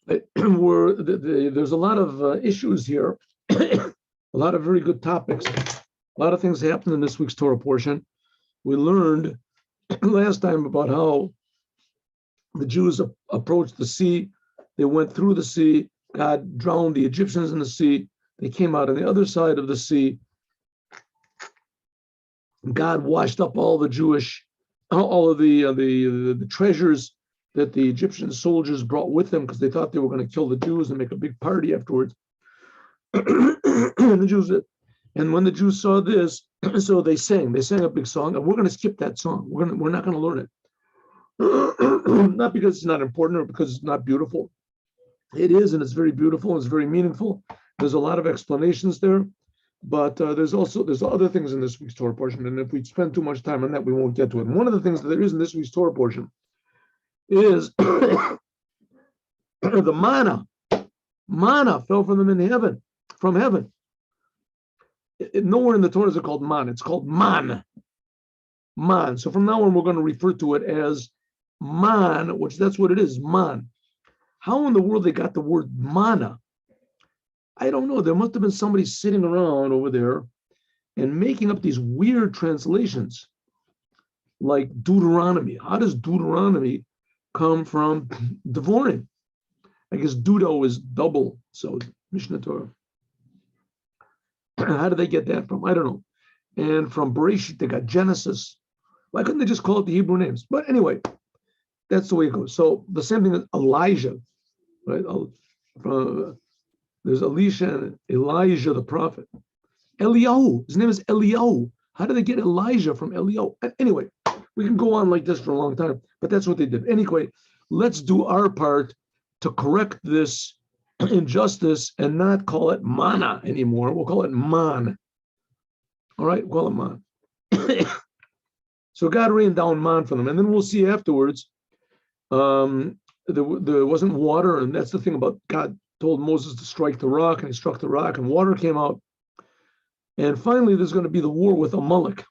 There's a lot of issues here, a lot of very good topics, a lot of things happened in this week's Torah portion. We learned last time about how the Jews approached the sea. They went through the sea. God drowned the Egyptians in the sea. They came out on the other side of the sea. God washed up all of the treasures that the Egyptian soldiers brought with them because they thought they were going to kill the Jews and make a big party afterwards. And when the Jews saw this, so they sang a big song, and we're going to skip that song. We're not going to learn it. Not because it's not important or because it's not beautiful. It is, and it's very beautiful, and it's very meaningful. There's a lot of explanations there, but there's other things in this week's Torah portion, and if we spend too much time on that, we won't get to it. And one of the things that there is in this week's Torah portion is the manna. Manna fell from them in heaven, from heaven. Nowhere in the Torah is it called man. It's called man. Man. So from now on, we're going to refer to it as man, which that's what it is, man. How in the world they got the word manna? I don't know. There must have been somebody sitting around over there and making up these weird translations, like Deuteronomy. How does Deuteronomy come from Devorim? I guess Deuto is double, so Mishnah Torah. How did they get that from? I don't know. And from Bereshit, they got Genesis. Why couldn't they just call it the Hebrew names? But anyway, that's the way it goes. So the same thing as Elijah, right? There's Elisha and Elijah the prophet. Eliyahu, his name is Eliyahu. How did they get Elijah from Eliyahu? Anyway, we can go on like this for a long time, but that's what they did. Anyway, let's do our part to correct this injustice and not call it manna anymore. We'll call it man. All right, we'll call it man. So God rained down man for them, and then we'll see afterwards. There wasn't water, and that's the thing about God told Moses to strike the rock, and he struck the rock, and water came out. And finally, there's going to be the war with Amalek.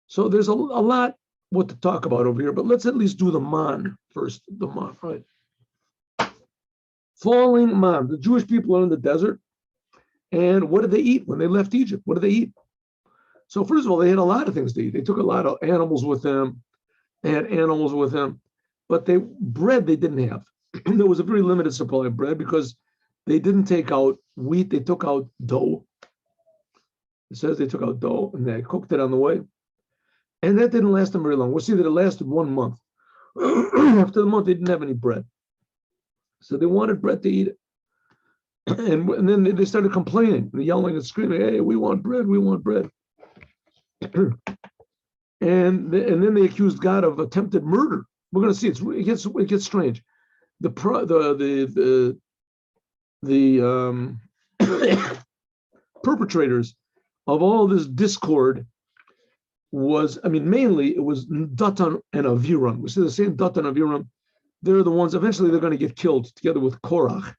So there's a lot what to talk about over here, but let's at least do the man first. The man, right? Falling man. The Jewish people are in the desert, and what did they eat when they left Egypt? What did they eat? So first of all, they had a lot of things to eat. They took a lot of animals with them. They had animals with them, but bread they didn't have. There was a very limited supply of bread because they didn't take out wheat. They took out dough. It says they took out dough and they cooked it on the way. And that didn't last them very long. We'll see that it lasted 1 month. After the month, they didn't have any bread. So they wanted bread to eat it. And then they started complaining, yelling and screaming, hey, we want bread, we want bread. And then they accused God of attempted murder. We're going to see it gets strange. The perpetrators of all this discord mainly it was Datan and Aviram. We see the same Datan and Aviram. They're the ones, eventually they're going to get killed together with Korach.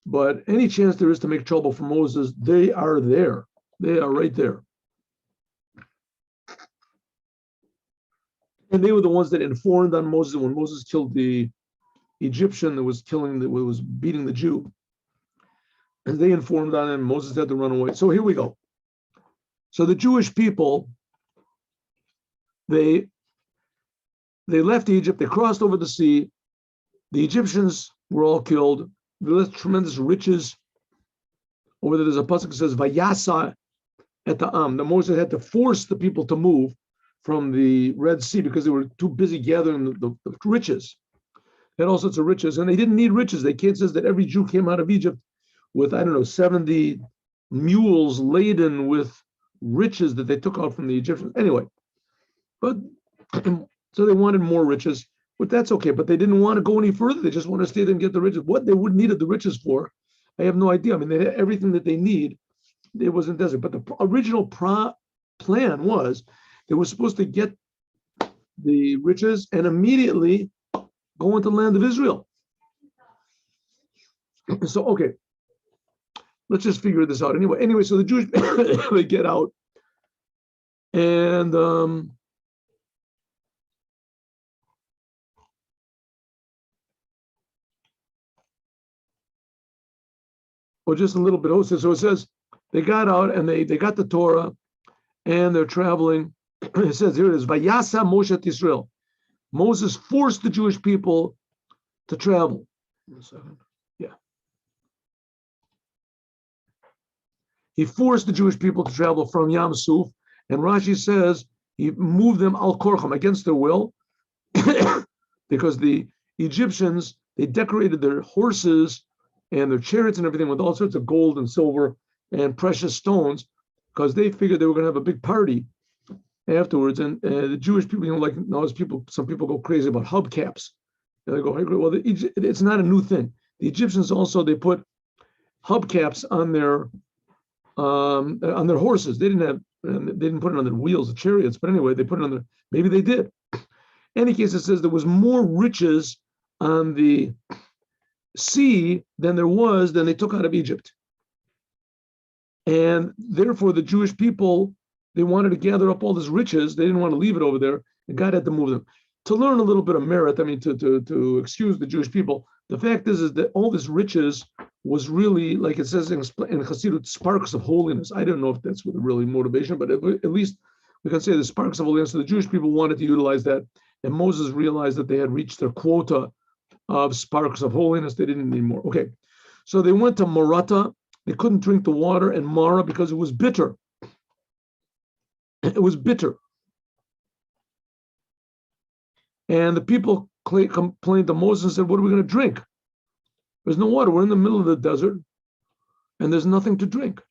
But any chance there is to make trouble for Moses, they are there. They are right there. And they were the ones that informed on Moses when Moses killed the Egyptian that was beating the Jew. And they informed on him. Moses had to run away. So here we go. So the Jewish people, they left Egypt. They crossed over the sea. The Egyptians were all killed. They left tremendous riches. Over there, there's a pasuk that says, "Vayasa et ha'am." That Moses had to force the people to move from the Red Sea because they were too busy gathering the riches. They had all sorts of riches, and they didn't need riches. The kid says that every Jew came out of Egypt with, 70 mules laden with riches that they took out from the Egyptians. Anyway, but so they wanted more riches, but that's okay. But they didn't want to go any further. They just want to stay there and get the riches. What they would needed the riches for, I have no idea. They had everything that they need. It was in desert. But the original plan was they were supposed to get the riches and immediately go into the land of Israel. So, okay. Let's just figure this out. Anyway, so the Jewish, they get out. And or just a little bit. So it says they got out and they got the Torah and they're traveling. It says here it is, Vayasa Moshe Israel. Moses forced the Jewish people to travel. 1 second. Yeah. He forced the Jewish people to travel from Yam Suf, and Rashi says he moved them al korcham, against their will, because the Egyptians, they decorated their horses and their chariots and everything with all sorts of gold and silver and precious stones, because they figured they were going to have a big party afterwards. And the Jewish people, like nowadays some people go crazy about hubcaps. And they go, hey, well, it's not a new thing. The Egyptians also, they put hubcaps on their horses. They didn't put it on their wheels, the chariots, but anyway, they put it on their, maybe they did. In any case, it says there was more riches on the sea than they took out of Egypt. And therefore, the Jewish people, they wanted to gather up all this riches. They didn't want to leave it over there, and God had to move them. To learn a little bit of merit, I mean, to excuse the Jewish people, the fact is that all this riches was really, like it says in Chassidut, sparks of holiness. I don't know if that's what the really motivation, but at least we can say the sparks of holiness. So the Jewish people wanted to utilize that, and Moses realized that they had reached their quota of sparks of holiness. They didn't need more. Okay, so they went to Marata. They couldn't drink the water, and Mara, because it was bitter. It was bitter. And the people complained to Moses and said, what are we going to drink? There's no water. We're in the middle of the desert, and there's nothing to drink.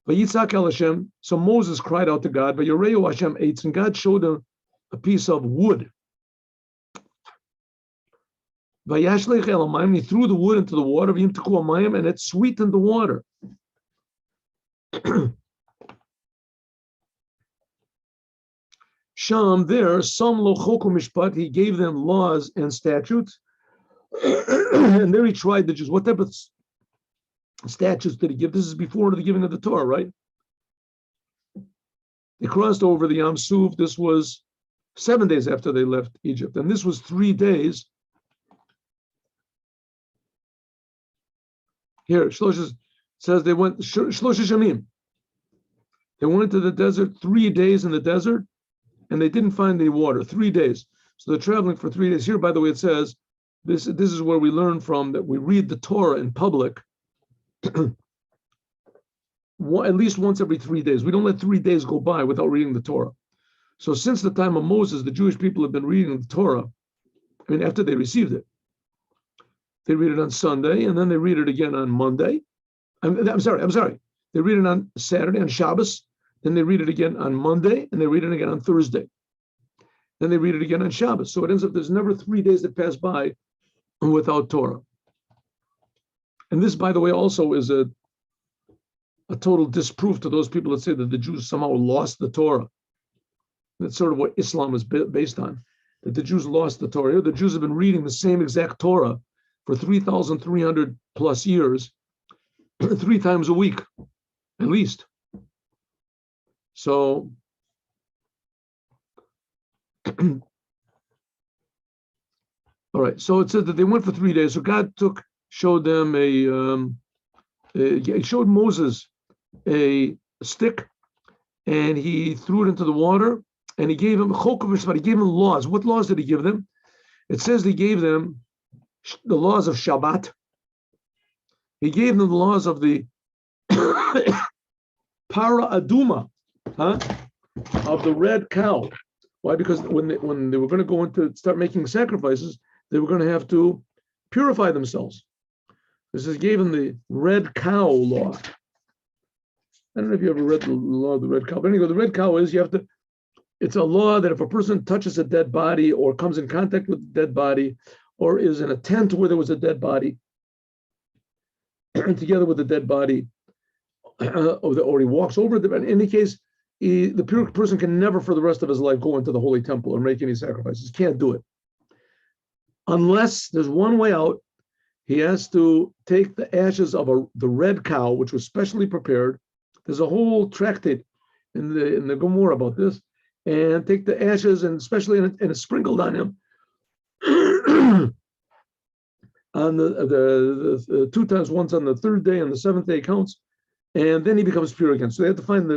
Vayitzak el Hashem. So Moses cried out to God, Vayireu Hashem eitz, and God showed him a piece of wood. Vayashlech el hamayim, he threw the wood into the water, v'yimteku hamayim, and it sweetened the water. Sham, there, some lo choku mishpat, he gave them laws and statutes. And there he tried the Jews. What type of statutes did he give? This is before the giving of the Torah, right? They crossed over the Yam Suf. This was 7 days after they left Egypt. And this was 3 days. Here, Shlosh says they went, Shlosh Shamim. They went into the desert, 3 days in the desert, and they didn't find any water, 3 days. So they're traveling for 3 days. Here, by the way, it says, this is where we learn from that we read the Torah in public at least once every 3 days. We don't let 3 days go by without reading the Torah. So since the time of Moses, the Jewish people have been reading the Torah. I mean, after they received it, they read it on Sunday, and then they read it again on Monday. I'm sorry. They read it on Saturday, on Shabbos. Then they read it again on Monday, and they read it again on Thursday. Then they read it again on Shabbos. So it ends up there's never 3 days that pass by without Torah. And this, by the way, also is a total disproof to those people that say that the Jews somehow lost the Torah. That's sort of what Islam is based on, that the Jews lost the Torah. The Jews have been reading the same exact Torah for 3,300 plus years, 3 times a week, at least. So, all right. So it says that they went for 3 days. So God showed them he showed Moses a stick, and he threw it into the water, and he gave him he gave them laws. What laws did he give them? It says he gave them the laws of Shabbat. He gave them the laws of the para aduma, of the red cow. Why? Because when they were going to go into start making sacrifices, they were going to have to purify themselves. This is gave them the red cow law. I don't know if you ever read the law of the red cow, but anyway, the red cow is it's a law that if a person touches a dead body or comes in contact with a dead body or is in a tent where there was a dead body, together with the dead body, or he walks over the, in any case, the pure person can never for the rest of his life go into the holy temple or make any sacrifices. Can't do it. Unless there's one way out, he has to take the ashes of the red cow, which was specially prepared. There's a whole tractate in the Gemara about this, and take the ashes and especially and it's sprinkled on him. on the 2 times, once on the third day, and the seventh day counts, and then he becomes pure again. So they have to find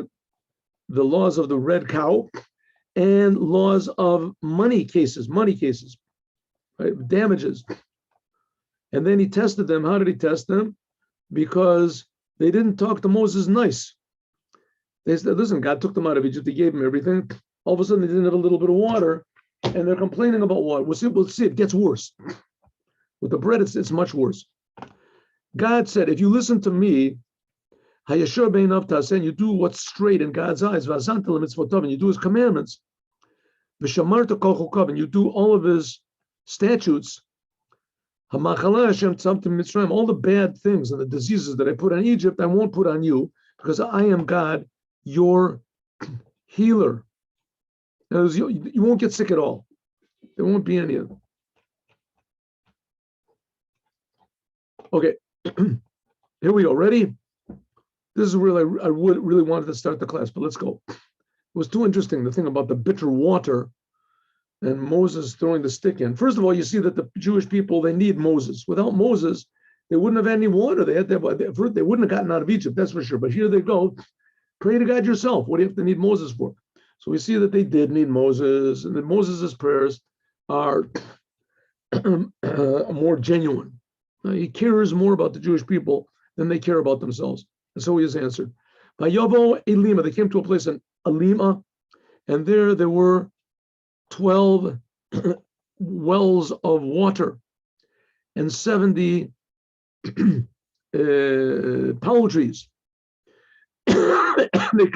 the laws of the red cow and laws of money cases, right? Damages. And then he tested them. How did he test them? Because they didn't talk to Moses nice. They said, listen, God took them out of Egypt. He gave them everything. All of a sudden, they didn't have a little bit of water, and they're complaining about water. We'll see. It gets worse. With the bread, it's much worse. God said, if you listen to me, and you do what's straight in God's eyes, and you do his commandments, and you do all of his statutes, all the bad things and the diseases that I put on Egypt, I won't put on you, because I am God, your healer. You won't get sick at all. There won't be any of them. Okay, here we go. Ready? This is where I would really wanted to start the class, but let's go. It was too interesting, the thing about the bitter water and Moses throwing the stick in. First of all, you see that the Jewish people, they need Moses. Without Moses, they wouldn't have had any water. They wouldn't have gotten out of Egypt, that's for sure. But here they go. Pray to God yourself. What do you have to need Moses for? So we see that they did need Moses, and that Moses' prayers are more genuine. He cares more about the Jewish people than they care about themselves. And so he is answered. By Yovo Elima, they came to a place in Elima, and there were 12 wells of water and 70 palm trees. They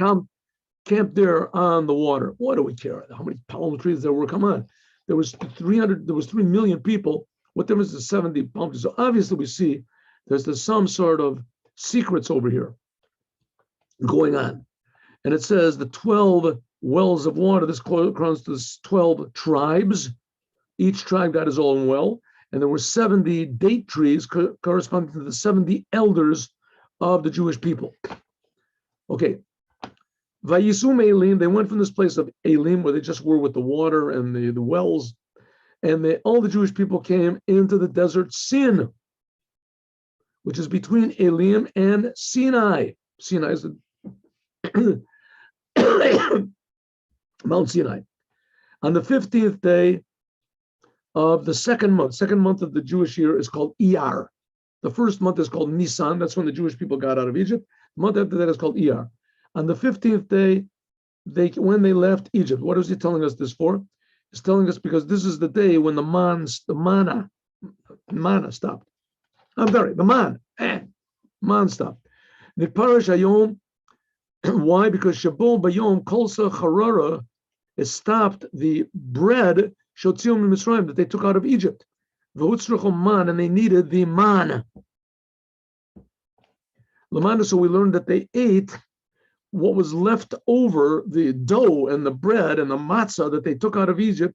camped there on the water. What do we care? How many palm trees there were? Come on. There was 3 million people. What difference is 70 palm trees? So obviously we see there's some sort of secrets over here going on. And it says the 12 wells of water, this corresponds to 12 tribes. Each tribe got his own well. And there were 70 date trees corresponding to the 70 elders of the Jewish people. Okay. Vayisum Elim, they went from this place of Elim, where they just were with the water and the wells, and all the Jewish people came into the desert Sin, which is between Elim and Sinai. Sinai is the Mount Sinai. On the 15th day of the second month of the Jewish year is called Iyar. The first month is called Nisan. That's when the Jewish people got out of Egypt. The month after that is called Iyar. On the 15th day, when they left Egypt, what is he telling us this for? He's telling us because this is the day when the manna stopped. I'm sorry, the man stopped. The Parash Hayom, why? Because Shabon Bayom Kolsa Harara, it stopped the bread Shotzium Mitzrayim that they took out of Egypt. Man, and they needed the man. Lamana, so we learned that they ate what was left over, the dough and the bread and the matzah that they took out of Egypt,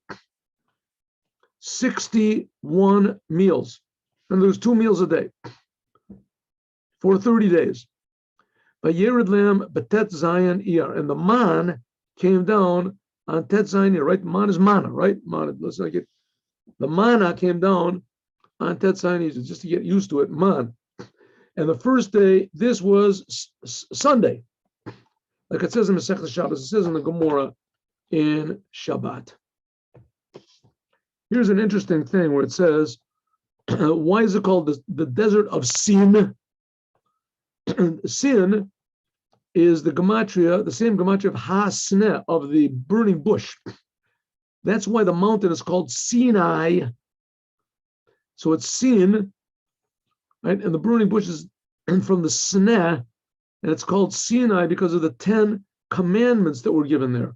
61 meals. And there was 2 meals a day for 30 days. By Yerid Lam, Betet Zion Iyar. And the man came down on Tet Zion Iyar, right? Man is manna, right? Manna, let's not get, the manna came down on Tet Zion Iyar, just to get used to it, man. And the first day, this was Sunday. Like it says in Masechet Shabbos, it says in the Gemara in Shabbat. Here's an interesting thing where it says, why is it called the desert of Sin? Sin is the gematria, the same gematria of Ha-Sneh, of the burning bush. That's why the mountain is called Sinai. So it's Sin, right? And the burning bush is from the Sneh, and it's called Sinai because of the 10 commandments that were given there.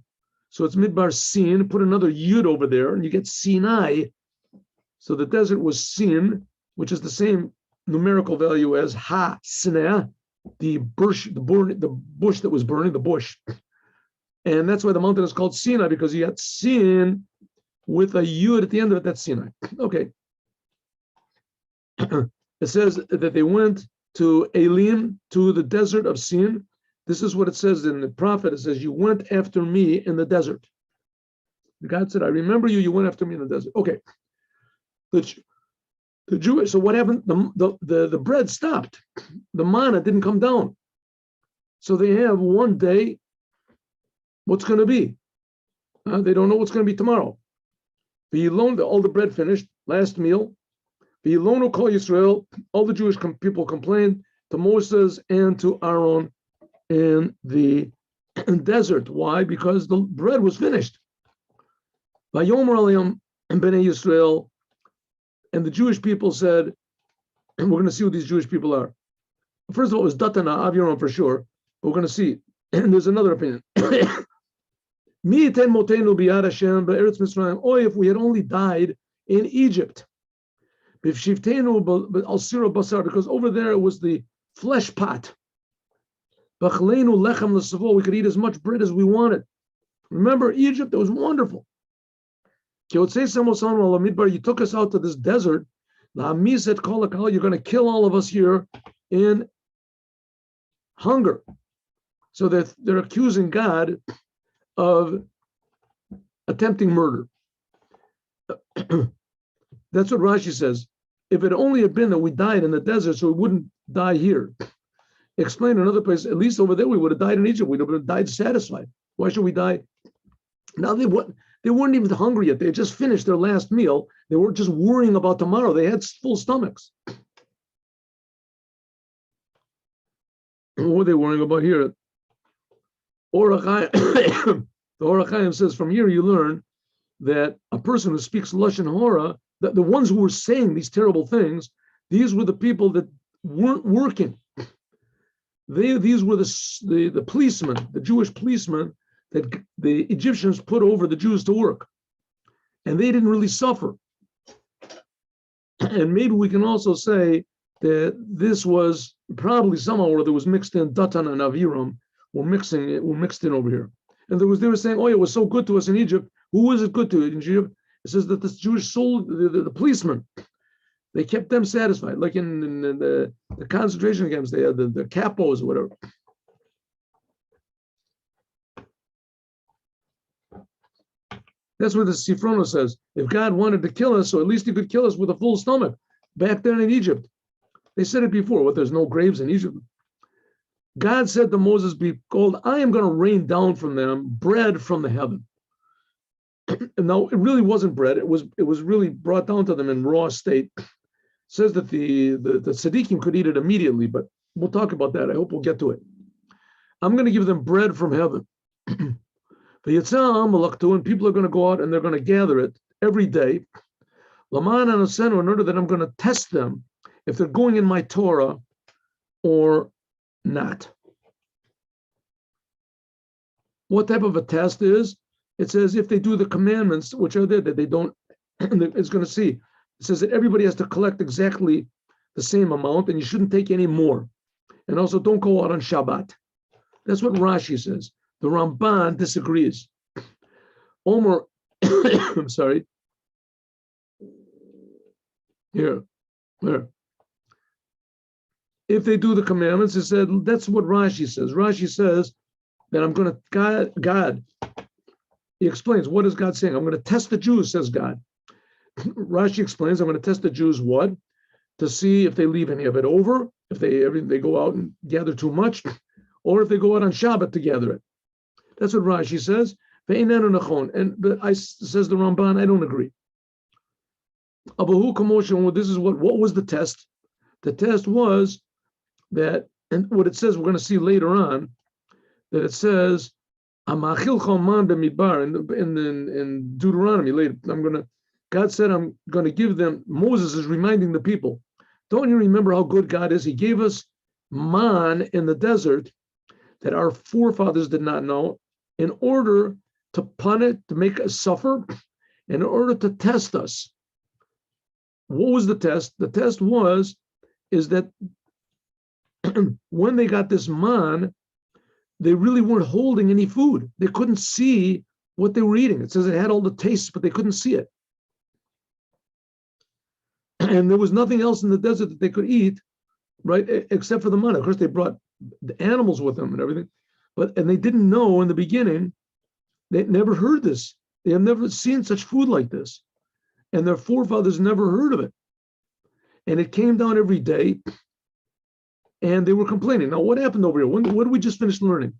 So it's Midbar Sin, put another Yud over there, and you get Sinai. So the desert was Sin, which is the same numerical value as Ha-Sneh, the bush that was burning, the bush. And that's why the mountain is called Sinai, because you got Sin with a Yud at the end of it, that's Sinai. Okay. It says that they went to Elim, to the desert of Sin. This is what it says in the prophet. It says, you went after me in the desert. God said, I remember you, you went after me in the desert. Okay. The Jewish. So what happened? The bread stopped. The manna didn't come down. So they have one day. What's going to be? They don't know what's going to be tomorrow. All the bread finished. Last meal. V'yilonu kol Yisrael. All the Jewish people complained to Moses and to Aaron in the desert. Why? Because the bread was finished. Vayomer alayim bnei Yisrael, and the Jewish people said, and we're going to see who these Jewish people are. First of all, it was Datana Aviram for sure, but we're going to see. And there's another opinion. Mi iten motenu biyad Hashem be'eretz Mitzrayim. Oh, if we had only died in Egypt. B'shivtenu al sira basar, because over there it was the flesh pot. B'chalenu lechem l'savo, we could eat as much bread as we wanted. Remember Egypt? It was wonderful. You took us out to this desert. You're going to kill all of us here in hunger. So that they're accusing God of attempting murder. That's what Rashi says. If it only had been that we died in the desert, so we wouldn't die here. Explain another place, at least over there we would have died in Egypt. We would have died satisfied. Why should we die? Now they weren't even hungry yet. They had just finished their last meal. They weren't just worrying about tomorrow. They had full stomachs. What were they worrying about here? OrHaChaim, the OrHaChaim says, from here you learn that a person who speaks Lashon Hora, the ones who were saying these terrible things, these were the people that weren't working. These were the policemen, the Jewish policemen that the Egyptians put over the Jews to work. And they didn't really suffer. And maybe we can also say that this was probably somehow or other was mixed in. Datan and Aviram were mixed in over here. And they were saying, oh, it was so good to us in Egypt. Who was it good to in Egypt? It says that the Jewish the policemen, they kept them satisfied. Like in the concentration camps, they had the capos or whatever. That's what the Sifrono says. If God wanted to kill us, so at least he could kill us with a full stomach. Back then in Egypt. They said it before, there's no graves in Egypt. God said to Moses, behold, I am going to rain down from them bread from the heaven. Now, it really wasn't bread. It was really brought down to them in raw state. It says that the tzaddikim could eat it immediately, but we'll talk about that. I hope we'll get to it. I'm going to give them bread from heaven. And people are going to go out and they're going to gather it every day. In order that I'm going to test them if they're going in my Torah or not. What type of a test is? It says if they do the commandments, which are there, that they don't, it's going to see. It says that everybody has to collect exactly the same amount and you shouldn't take any more. And also don't go out on Shabbat. That's what Rashi says. The Ramban disagrees. Omer, I'm sorry. Here. If they do the commandments, it said, that's what Rashi says. Rashi says that I'm going to, God, he explains, what is God saying? I'm going to test the Jews, says God. Rashi explains, I'm going to test the Jews what? To see if they leave any of it over, if they go out and gather too much, or if they go out on Shabbat to gather it. That's what Rashi says. And says the Ramban, I don't agree. This is what was the test? The test was that, and what it says, we're going to see later on, that it says, in Deuteronomy later, God said, I'm going to give them, Moses is reminding the people, don't you remember how good God is? He gave us man in the desert that our forefathers did not know, in order to punish, to make us suffer, in order to test us. What was the test? The test is that when they got this man, they really weren't holding any food. They couldn't see what they were eating. It says it had all the tastes, but they couldn't see it. And there was nothing else in the desert that they could eat, right, except for the manna. Of course, they brought the animals with them and everything, and they didn't know in the beginning. They never heard this. They have never seen such food like this, and their forefathers never heard of it. and it came down every day, and they were complaining. Now, what happened over here? What did we just finish learning?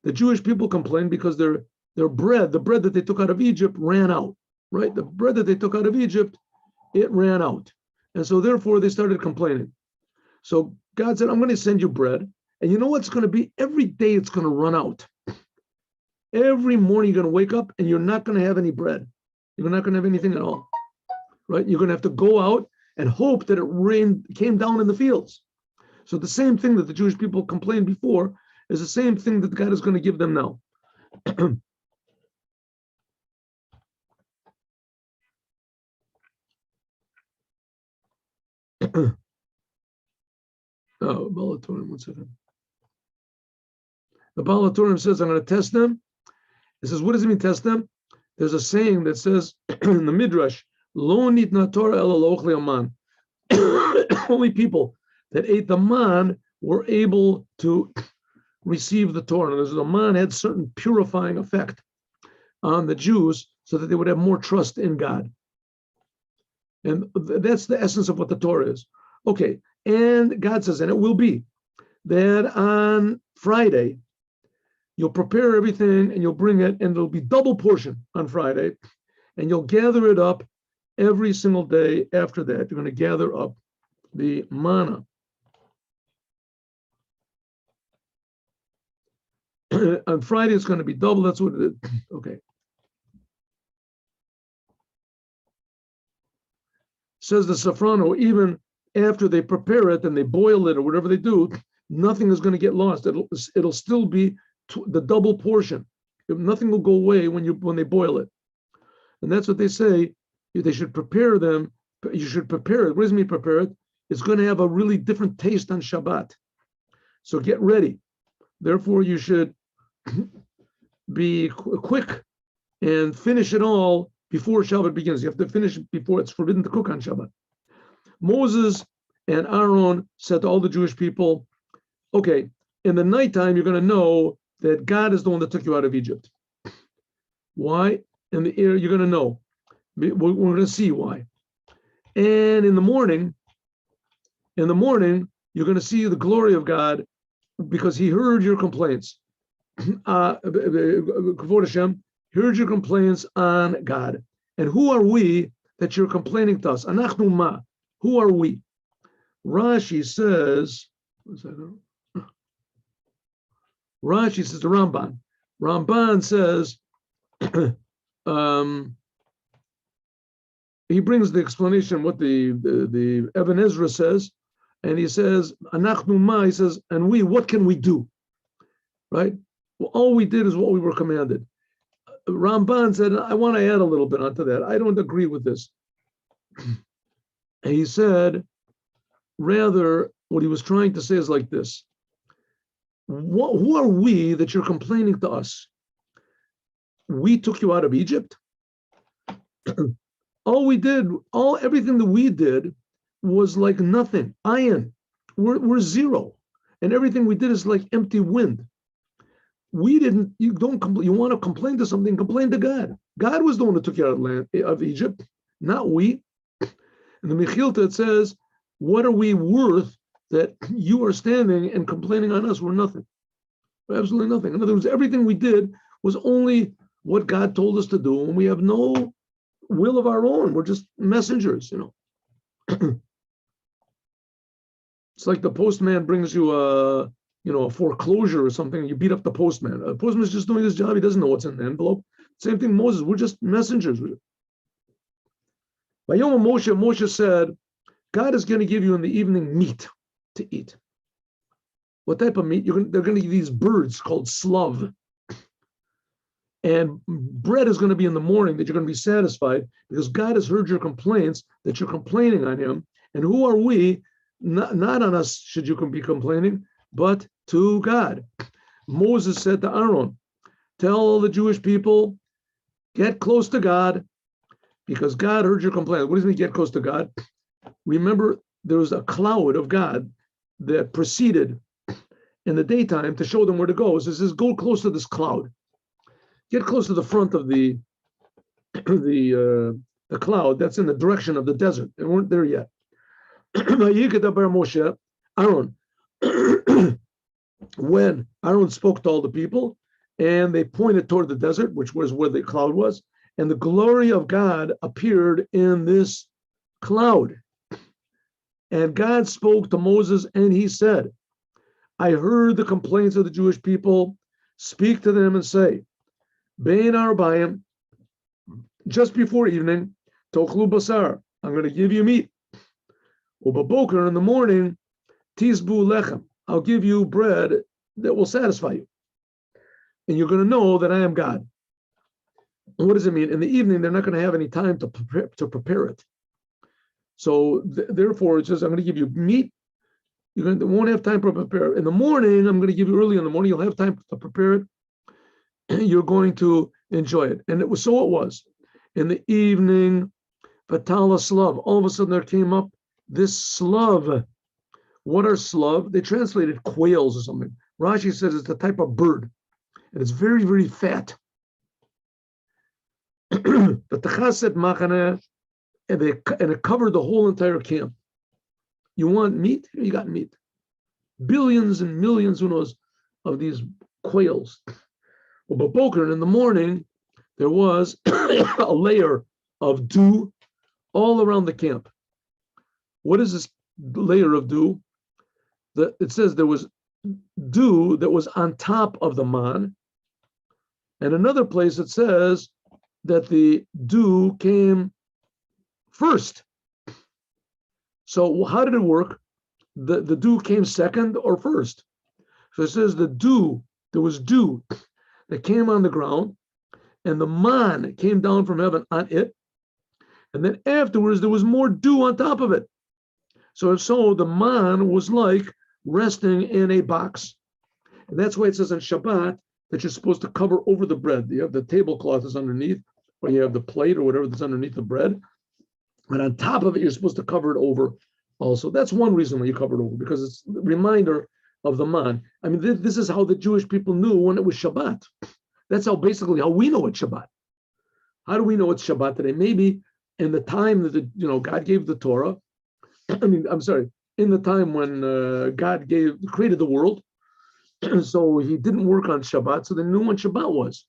The Jewish people complained because their bread, the bread that they took out of Egypt, ran out, right? The bread that they took out of Egypt, it ran out. And so therefore they started complaining. So God said, I'm going to send you bread. And you know what's going to be? Every day it's going to run out. Every morning you're going to wake up and you're not going to have any bread. You're not going to have anything at all, right? You're going to have to go out and hope that it came down in the fields. So the same thing that the Jewish people complained before is the same thing that God is going to give them now. Oh, Bal HaTurim, 1 second. The Bal HaTurim says, I'm going to test them. It says, what does it mean, test them? There's a saying that says in the Midrash, Lo nitna Torah ela lo man. Only people that ate the man were able to receive the Torah. And the man had certain purifying effect on the Jews so that they would have more trust in God. And that's the essence of what the Torah is. Okay, and God says, and it will be that on Friday, you'll prepare everything and you'll bring it, and it'll be double portion on Friday, and you'll gather it up every single day after that. You're going to gather up the manna. On Friday, it's going to be double. That's what it is. Okay. Says the Safrano, even after they prepare it and they boil it or whatever they do, nothing is going to get lost. It'll still be the double portion. Nothing will go away when they boil it. And that's what they say. They should prepare them. You should prepare it. What does it mean prepare it? It's going to have a really different taste on Shabbat. So get ready. Therefore, you should be quick and finish it all before Shabbat begins. You have to finish it before it's forbidden to cook on Shabbat. Moses and Aaron said to all the Jewish people, okay, in the nighttime, you're going to know that God is the one that took you out of Egypt. Why? In the air, you're going to know. We're going to see why. And in the morning, you're going to see the glory of God because he heard your complaints. Kavod Hashem, heard your complaints on God. And who are we that you're complaining to us? Anachnu ma. Who are we? Rashi says, the Ramban. Ramban says, he brings the explanation what the Ibn Ezra says, and he says, Anachnu ma, he says, and we, what can we do? Right? Well, all we did is what we were commanded. Ramban said, I want to add a little bit onto that. I don't agree with this. He said, rather, what he was trying to say is like this. Who are we that you're complaining to us? We took you out of Egypt. Everything that we did was like nothing. Iron. We're zero. And everything we did is like empty wind. You want to complain to something, complain to God. God was the one that took you out of Egypt, not we. In the Mechilta, it says, what are we worth that you are standing and complaining on us? We're nothing. We're absolutely nothing. In other words, everything we did was only what God told us to do, and we have no will of our own. We're just messengers, It's like the postman brings you a foreclosure or something, you beat up the postman. The postman is just doing his job. He doesn't know what's in the envelope. Same thing, Moses. We're just messengers. By Yom Moshe said, God is going to give you in the evening meat to eat. What type of meat? They're going to give these birds called slav. And bread is going to be in the morning that you're going to be satisfied because God has heard your complaints that you're complaining on him. And who are we? Not on us should you be complaining, but to God. Moses said to Aaron, tell all the Jewish people, get close to God because God heard your complaint. What does it mean get close to God? Remember, there was a cloud of God that proceeded in the daytime to show them where to go. So it says, go close to this cloud. Get close to the front of the cloud that's in the direction of the desert. They weren't there yet. Moshe, Aaron, when Aaron spoke to all the people, and they pointed toward the desert, which was where the cloud was, and the glory of God appeared in this cloud. And God spoke to Moses, and he said, I heard the complaints of the Jewish people. Speak to them and say, Bein Arbayim, just before evening, Tochlu Basar, I'm going to give you meat. Ubaboker, in the morning, Tizbu Lechem, I'll give you bread that will satisfy you. And you're going to know that I am God. And what does it mean? In the evening, they're not going to have any time to prepare it. So therefore, it says, I'm going to give you meat. You won't have time to prepare. In the morning, I'm going to give you early in the morning. You'll have time to prepare it. You're going to enjoy it. And it was so it was. In the evening, Vatala Slav. All of a sudden, there came up this Slav. What are Slav? They translated quails or something. Rashi says it's a type of bird. And it's very, very fat. The Tachaset Machane, and it covered the whole entire camp. You want meat? You got meat. Billions and millions, who knows, of these quails. Well, Boker, in the morning, there was a layer of dew all around the camp. What is this layer of dew? It says there was dew that was on top of the man. And another place it says that the dew came first. So how did it work? The dew came second or first? So it says there was dew that came on the ground, and the man came down from heaven on it. And then afterwards, there was more dew on top of it. So the man was like resting in a box. And that's why it says on Shabbat that you're supposed to cover over the bread. You have the tablecloth is underneath, or you have the plate or whatever that's underneath the bread. And on top of it, you're supposed to cover it over also. That's one reason why you cover it over, because it's a reminder of the man. I mean, this is how the Jewish people knew when it was Shabbat. That's basically how we know it's Shabbat. How do we know it's Shabbat today? Maybe in the time that God gave the Torah. In the time when God created the world, so He didn't work on Shabbat, so they knew when Shabbat was.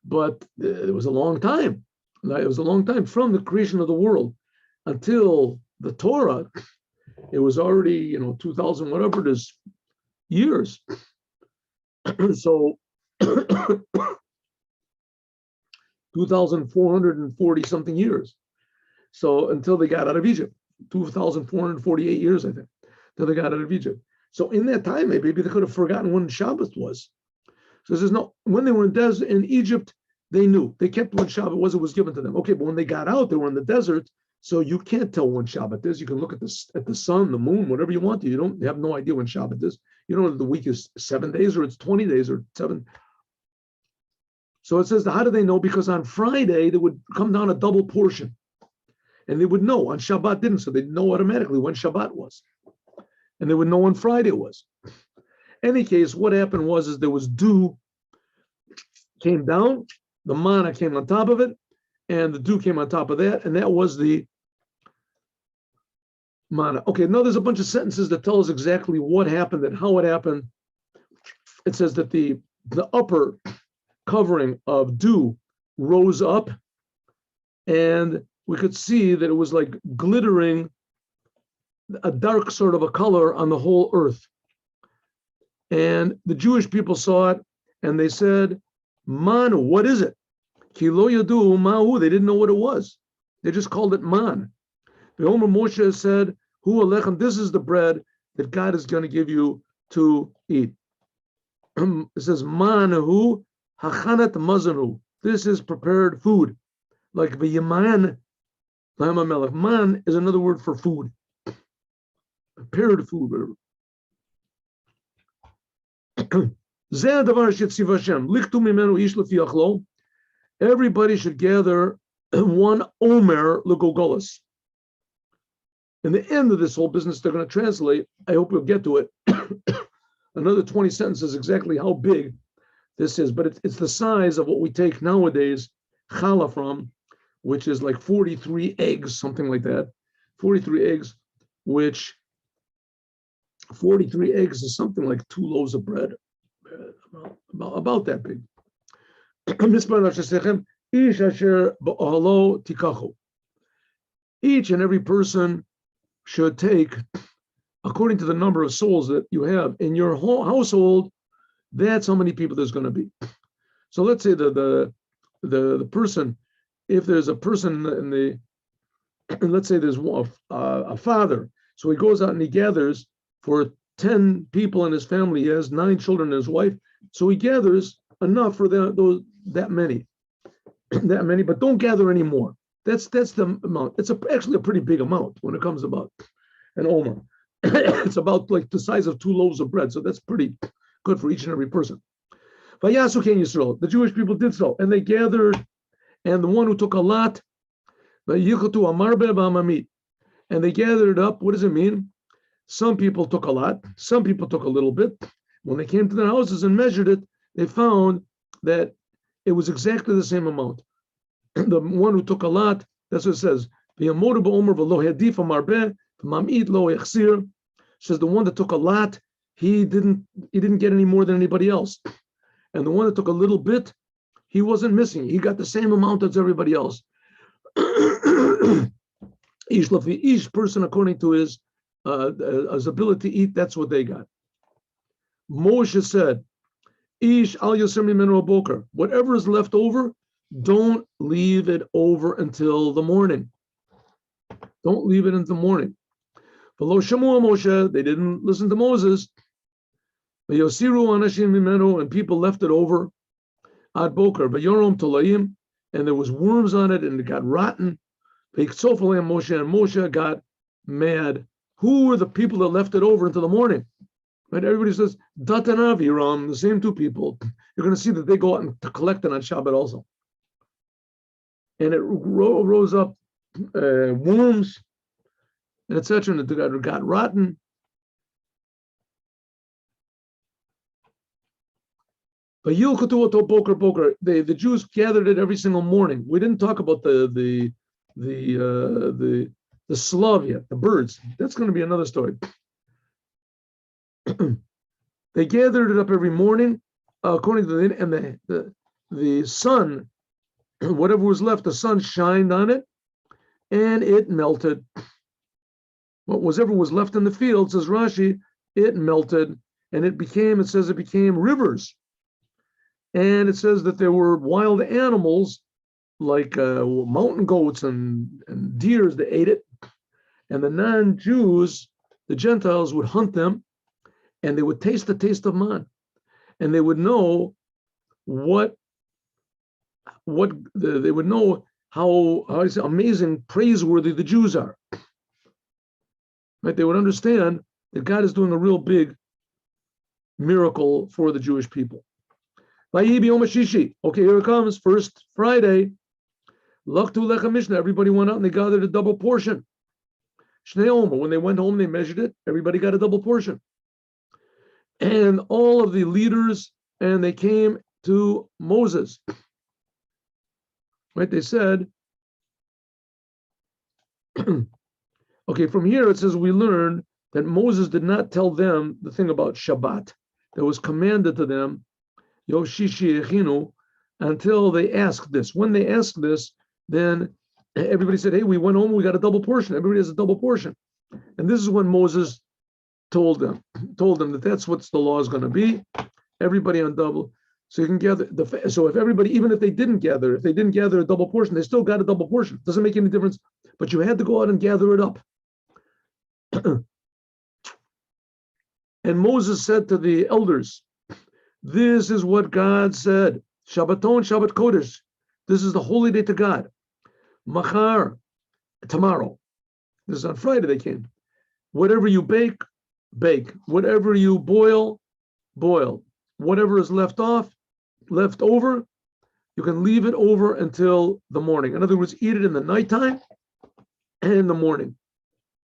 But it was a long time. It was a long time from the creation of the world until the Torah. It was already 2,000 whatever it is years. So 2,440 something years. So until they got out of Egypt, 2,448 years, I think, till they got out of Egypt. So in that time, maybe they could have forgotten when Shabbat was. So there's when they were in Egypt, they knew. They kept when Shabbat was, it was given to them. Okay, but when they got out, they were in the desert, so you can't tell when Shabbat is. You can look at the sun, the moon, whatever you want to. You have no idea when Shabbat is. You don't know if the week is 7 days or it's 20 days or 7. So it says, how do they know? Because on Friday, they would come down a double portion. And they would know. On Shabbat didn't, so they'd know automatically when Shabbat was. And they would know when Friday was. Any case, what happened was there was dew came down, the manna came on top of it, and the dew came on top of that, and that was the manna. Okay, now there's a bunch of sentences that tell us exactly what happened and how it happened. It says that the upper covering of dew rose up, and we could see that it was like glittering, a dark sort of a color on the whole earth. And the Jewish people saw it, and they said, Man, what is it? Ki lo yadu ma'hu. They didn't know what it was. They just called it man. The Omer Moshe said, Hu alechem, this is the bread that God is going to give you to eat. It says, Man hachanat mazanu. This is prepared food. Like v'yaman l'hamamelech. Man is another word for food. Prepared food, whatever. Everybody should gather one omer legogolas. In the end of this whole business, they're going to translate. I hope we'll get to it. Another 20 sentences exactly how big this is, but it's the size of what we take nowadays challah from, which is like 43 eggs, something like that. 43 eggs. which 43 eggs is something like 2 loaves of bread, about that big. Each and every person should take, according to the number of souls that you have in your whole household, that's how many people there's going to be. So let's say the person, if there's a person in the, let's say there's a father, so he goes out and he gathers for 10 people in his family. He has 9 children and his wife, so he gathers enough for that many, but don't gather any more. That's the amount. It's actually a pretty big amount when it comes about an omer. It's about like the size of 2 loaves of bread, so that's pretty good for each and every person. Vayasu ken Yisrael, the Jewish people did so, and they gathered, and the one who took a lot, and they gathered it up. What does it mean? Some people took a lot, some people took a little bit. When they came to their houses and measured it, they found that it was exactly the same amount. The one who took a lot, that's what it says. Says the one that took a lot, he didn't get any more than anybody else. And the one that took a little bit, he wasn't missing. He got the same amount as everybody else. Each person, according to his ability to eat, that's what they got. Moshe said, Ish al Yosem Mimenu Boker, whatever is left over, don't leave it over until the morning. Don't leave it until the morning. V'lo shamu Moshe, they didn't listen to Moses. V'yosiru anashim mimenu, and people left it over. Ad boker, v'yorom tolayim, and there was worms on it, and it got rotten. V'yiktsofalim Moshe, and Moshe got mad. Who were the people that left it over until the morning? Right? Everybody says, Datan and Aviram, the same 2 people. You're going to see that they go out and to collect it on Shabbat also. And it rose up worms, and etc., and it got rotten. But the Jews gathered it every single morning. We didn't talk about the slav yet, the birds. That's going to be another story. They gathered it up every morning, according to the sun, whatever was left, the sun shined on it, and it melted. Whatever was left in the field, says Rashi, it melted, and it became rivers. And it says that there were wild animals like mountain goats and deers that ate it. And the non-Jews, the Gentiles, would hunt them, and they would taste the taste of man, and they would know they would know how amazing, praiseworthy the Jews are. Right? They would understand that God is doing a real big miracle for the Jewish people. Okay, here it comes. First Friday. Everybody went out and they gathered a double portion. When they went home, they measured it. Everybody got a double portion. And all of the leaders, and they came to Moses. Right? They said, okay, from here it says we learn that Moses did not tell them the thing about Shabbat that was commanded to them, Yoshishi Echinu, until they asked this. When they asked this, then everybody said, hey, we went home, we got a double portion. Everybody has a double portion. And this is when Moses told them that that's what the law is going to be. Everybody on double. So you can gather so if everybody, even if they didn't gather a double portion, they still got a double portion. Doesn't make any difference. But you had to go out and gather it up. And Moses said to the elders, this is what God said. Shabbaton, Shabbat Kodesh. This is the holy day to God. Machar, tomorrow. This is on Friday they came. Whatever you bake, bake. Whatever you boil, boil. Whatever is left over, you can leave it over until the morning. In other words, eat it in the nighttime and in the morning.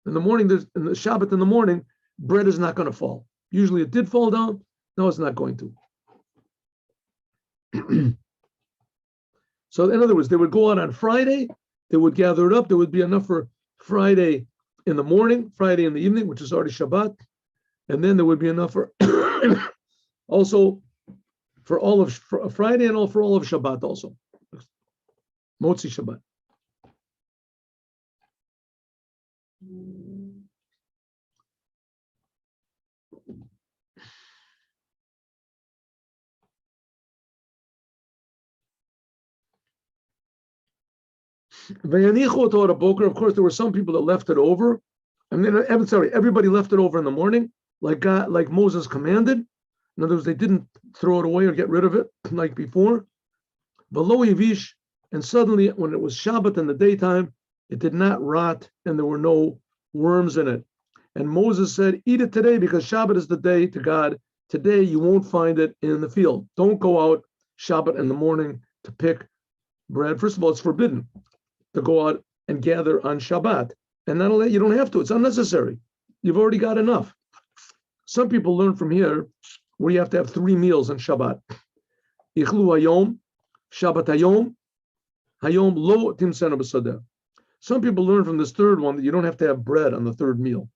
In the morning, in the Shabbat in the morning, bread is not going to fall. Usually it did fall down. No, it's not going to. So in other words, they would go out on Friday, they would gather it up, there would be enough for Friday in the morning, Friday in the evening, which is already Shabbat, and then there would be enough for also for all of Friday and for all of Shabbat also. Motzi Shabbat. Of course, there were some people that left it over. I'm sorry, everybody left it over in the morning, like God, like Moses commanded. In other words, they didn't throw it away or get rid of it like before. And suddenly, when it was Shabbat in the daytime, it did not rot and there were no worms in it. And Moses said, eat it today because Shabbat is the day to God. Today you won't find it in the field. Don't go out Shabbat in the morning to pick bread. First of all, it's forbidden to go out and gather on Shabbat. And not only that, you don't have to. It's unnecessary. You've already got enough. Some people learn from here where you have to have 3 meals on Shabbat. Ichlu hayom, Shabbat hayom, hayom lo timsenu b'sadeh. Some people learn from this third one that you don't have to have bread on the third meal.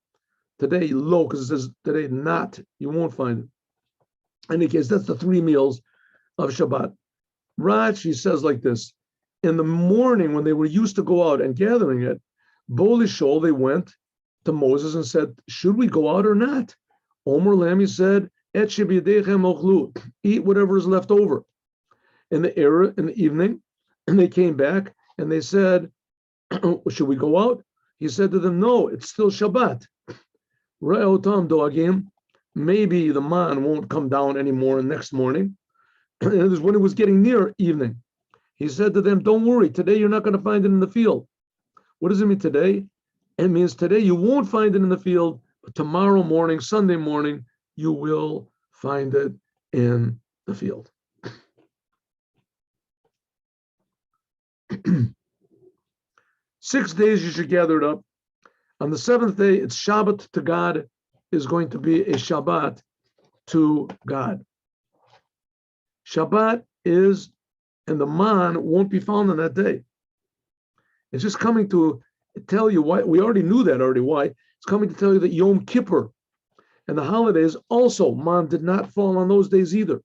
Today, lo, because it says today not, you won't find it. In any case, that's the 3 meals of Shabbat. Rashi says like this, in the morning when they were used to go out and gathering it, Bolishol, they went to Moses and said, should we go out or not? Omer Lam, he said, Et shebiyadechem ochlu, eat whatever is left over. In the evening, and they came back and they said, should we go out? He said to them, no, it's still Shabbat. Re'otam doagim, maybe the man won't come down anymore next morning. And it was when it was getting near evening. He said to them, don't worry, today you're not going to find it in the field. What does it mean today? It means today you won't find it in the field, but tomorrow morning, Sunday morning, you will find it in the field. 6 days you should gather it up. On the 7th day, it's Shabbat to God, is going to be a Shabbat to God. Shabbat is, and the man won't be found on that day. It's just coming to tell you why. We already knew that already. Why? It's coming to tell you that Yom Kippur and the holidays also, man did not fall on those days either.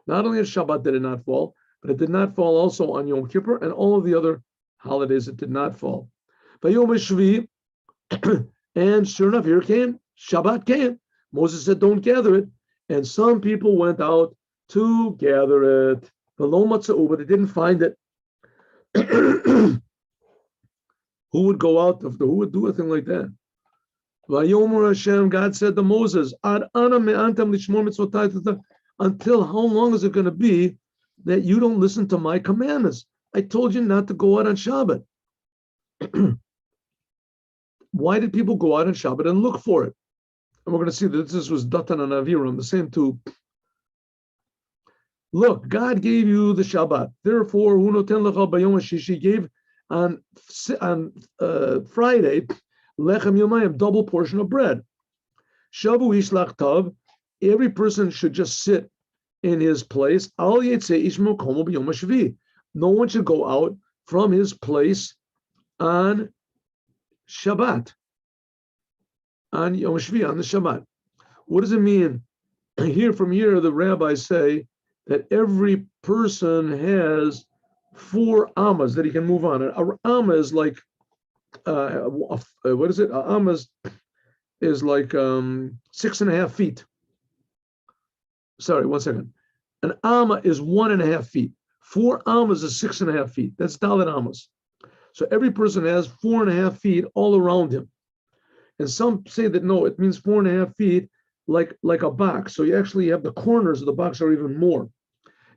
Not only on Shabbat did it not fall, but it did not fall also on Yom Kippur and all of the other holidays it did not fall. But Yom Shvi, and sure enough, here came, Shabbat came. Moses said, don't gather it. And some people went out to gather it. But they didn't find it. Who would go out? Who would do a thing like that? Vayomer Hashem, God said to Moses, until how long is it going to be that you don't listen to my commandments? I told you not to go out on Shabbat. Why did people go out on Shabbat and look for it? And we're going to see that this was Datan and Aviram, the same two. Look, God gave you the Shabbat. Therefore, He gave on Friday, lechem yomayim, double portion of bread. Shavu ishlach tav, every person should just sit in his place. Al yetzeh ish mokomo b'yom hashvi. No one should go out from his place on Shabbat, on Yom Shvi, on the Shabbat. What does it mean? From here, the rabbis say that every person has 4 amas that he can move on. An amma is like, what is it? An amma is like 6.5 feet. Sorry, 1 second. An amma is 1.5 feet. 4 amas is 6.5 feet. That's dalet amas. So every person has 4.5 feet all around him. And some say that no, it means 4.5 feet like a box. So you actually have the corners of the box are even more.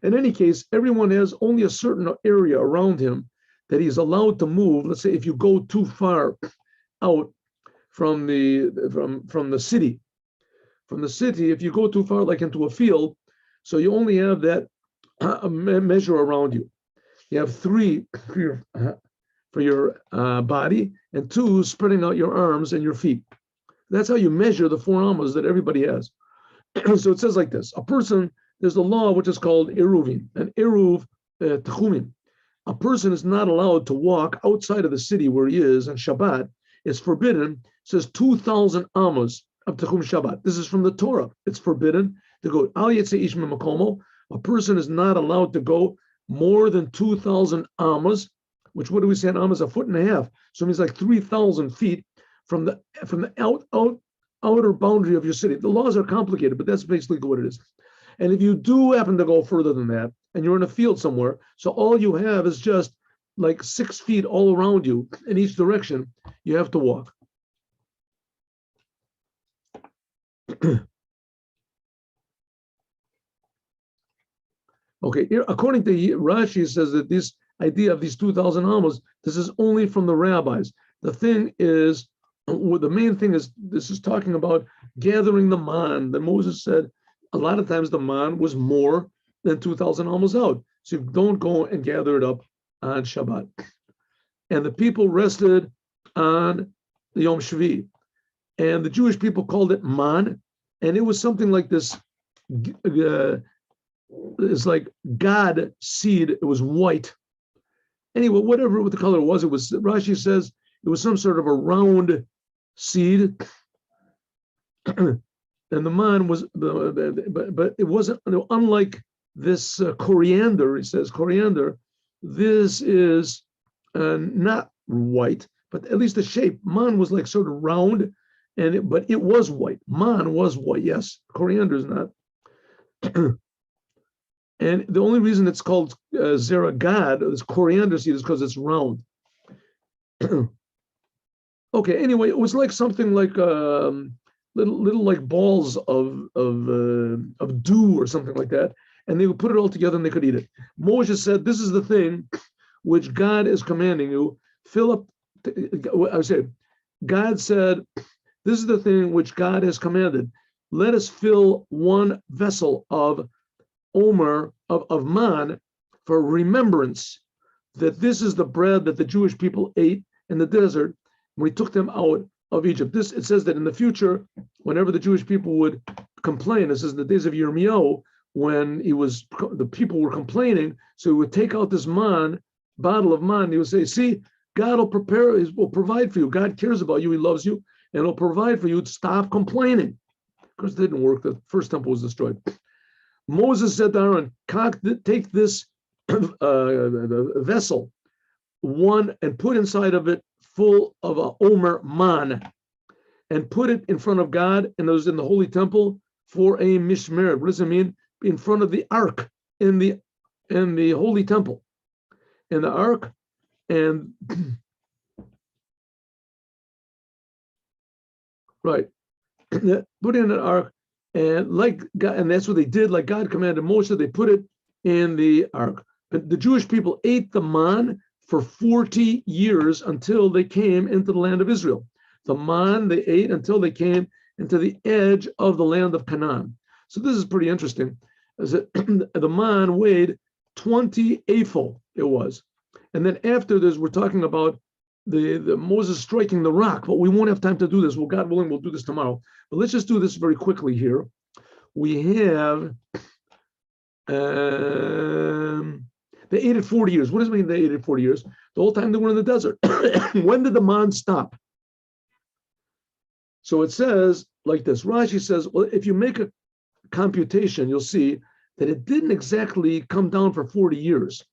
In any case, everyone has only a certain area around him that he's allowed to move. Let's say if you go too far out from the city, if you go too far, like into a field, so you only have that measure around you. You have 3 for your body and 2 spreading out your arms and your feet. That's how you measure the 4 amas that everybody has. So it says like this: a person, there's a law which is called Eruvim, and Eruv Techumim. A person is not allowed to walk outside of the city where he is on Shabbat It's forbidden. It says 2,000 amos of Techum Shabbat. This is from the Torah. It's forbidden to go. Al Yetze Ish Makomo. A person is not allowed to go more than 2,000 amos, which what do we say an amos? 1.5 feet. So it means like 3,000 feet from the outer boundary of your city. The laws are complicated, but that's basically what it is. And if you do happen to go further than that, and you're in a field somewhere, so all you have is just like 6 feet all around you in each direction, you have to walk. Okay, here, according to Rashi, says that this idea of these 2,000 amos, this is only from the rabbis. The thing is, the main thing is, this is talking about gathering the man. That Moses said a lot of times the man was more than 2,000 amos out. So you don't go and gather it up on Shabbat. And the people rested on the Yom Shvi. And the Jewish people called it man. And it was something like this, it's like God seed. It was white. Anyway, whatever what the color was, Rashi says it was some sort of a round seed. And the man was, but it wasn't, unlike this coriander, he says, coriander, this is not white, but at least the shape. Man was like sort of round, but it was white. Man was white, yes. Coriander is not. And the only reason it's called Zerah Gad, this coriander seed, is because it's round. Okay, anyway, it was like something like little like balls of dew or something like that, and they would put it all together and they could eat it. Moses said, "This is the thing which God is commanding you. Fill up." I say, God said, "This is the thing which God has commanded. Let us fill one vessel of Omer of man for remembrance that this is the bread that the Jewish people ate in the desert when we took them out of Egypt." This, it says that in the future, whenever the Jewish people would complain, this is in the days of Yirmiyahu, when the people were complaining, so he would take out this bottle of man, he would say, "See, God will provide for you. God cares about you, he loves you, and he'll provide for you to stop complaining." Of course, it didn't work. The first temple was destroyed. Moses said to Aaron, "Take this vessel, one, and put inside of it full of a omer man, and put it in front of God, and it was in the holy temple for a mishmer." What does it mean? In front of the ark in the holy temple, in the ark, and right, put in an ark. And like God, and that's what they did, like God commanded Moshe, they put it in the ark. But the Jewish people ate the man for 40 years until they came into the land of Israel. The man they ate until they came into the edge of the land of Canaan. So this is pretty interesting. As the man weighed 20 ephah, it was. And then after this, we're talking about the Moses striking the rock, but we won't have time to do this. Well, God willing, we'll do this tomorrow. But let's just do this very quickly here. We have, they ate it 40 years. What does it mean they ate it 40 years? The whole time they were in the desert. When did the man stop? So it says like this. Rashi says, well, if you make a computation, you'll see that it didn't exactly come down for 40 years.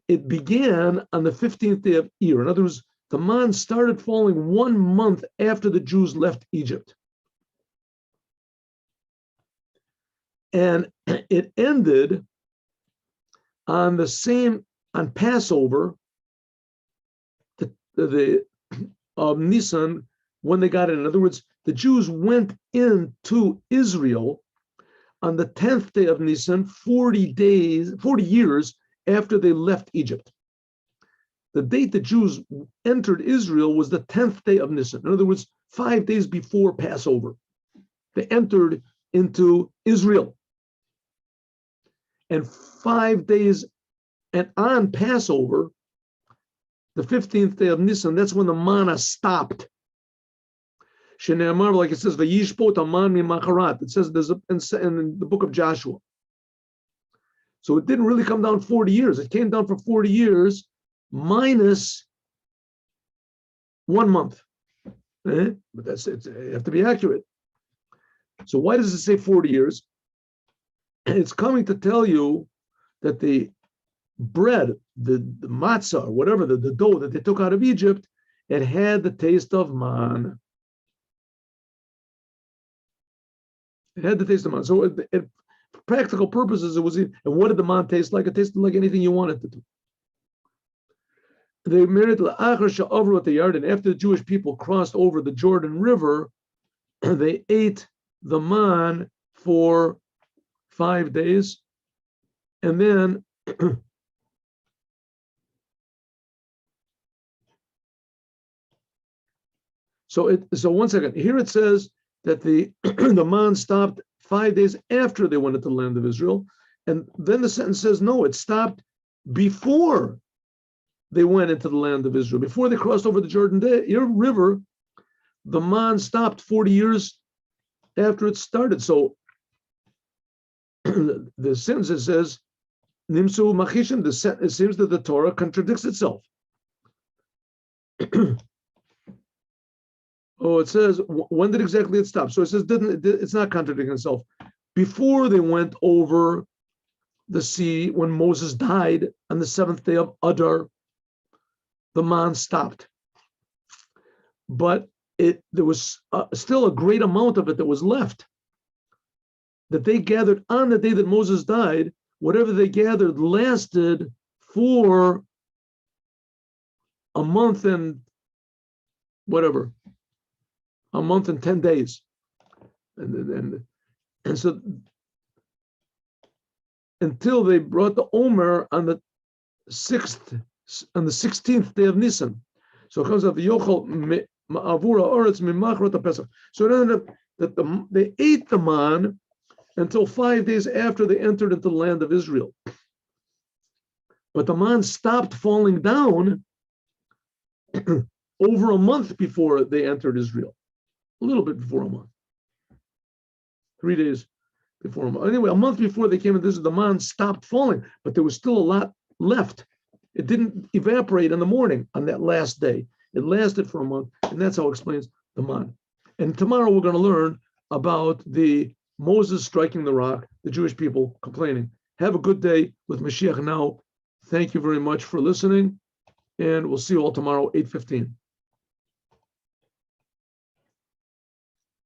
It began on the 15th day of Iyar. In other words, the man started falling 1 month after the Jews left Egypt. And it ended on Passover, of Nisan, when they got in. In other words, the Jews went into Israel on the 10th day of Nisan, 40 years after they left Egypt. The date the Jews entered Israel was the 10th day of Nisan. In other words, 5 days before Passover. They entered into Israel. And 5 days, and on Passover, the 15th day of Nisan, that's when the manna stopped. Shene'amar, like it says, "Vayishpot haman mimacharat." It says there's in the book of Joshua. So it didn't really come down 40 years. It came down for 40 years minus 1 month. But that's it. You have to be accurate. So why does it say 40 years? It's coming to tell you that the bread, the matzah, or whatever, the dough that they took out of Egypt, it had the taste of man. It had the taste of man. So for practical purposes, it was. And what did the man taste like? It tasted like anything you wanted to do. They married over at the Yarden. After the Jewish people crossed over the Jordan River, they ate the man for 5 days, and then so 1 second. Here it says that the the man stopped 5 days after they went into the land of Israel, and then the sentence says no, it stopped before they went into the land of Israel, before they crossed over the Jordan River. The man stopped 40 years after it started. So the sentence that says Nimsu Machishim, it seems that the Torah contradicts itself. It says, when did exactly it stop? So it says, it's not contradicting itself. Before they went over the sea, when Moses died on the 7th day of Adar, the man stopped. But there was still a great amount of it that was left, that they gathered on the day that Moses died. Whatever they gathered lasted for a month and 10 days. And so until they brought the Omer on the 16th day of Nisan. So it comes out the Yochel Ma'avura Oretz Mimachrot Pesach. So it ended up that they ate the man until 5 days after they entered into the land of Israel. But the man stopped falling down over a month before they entered Israel. A little bit before a month. 3 days before a month. Anyway, a month before they came into Israel, the man stopped falling, but there was still a lot left. It didn't evaporate in the morning on that last day. It lasted for a month, and that's how it explains the man. And tomorrow we're going to learn about the Moses striking the rock, the Jewish people complaining. Have a good day with Mashiach now. Thank you very much for listening, and we'll see you all tomorrow, 8:15.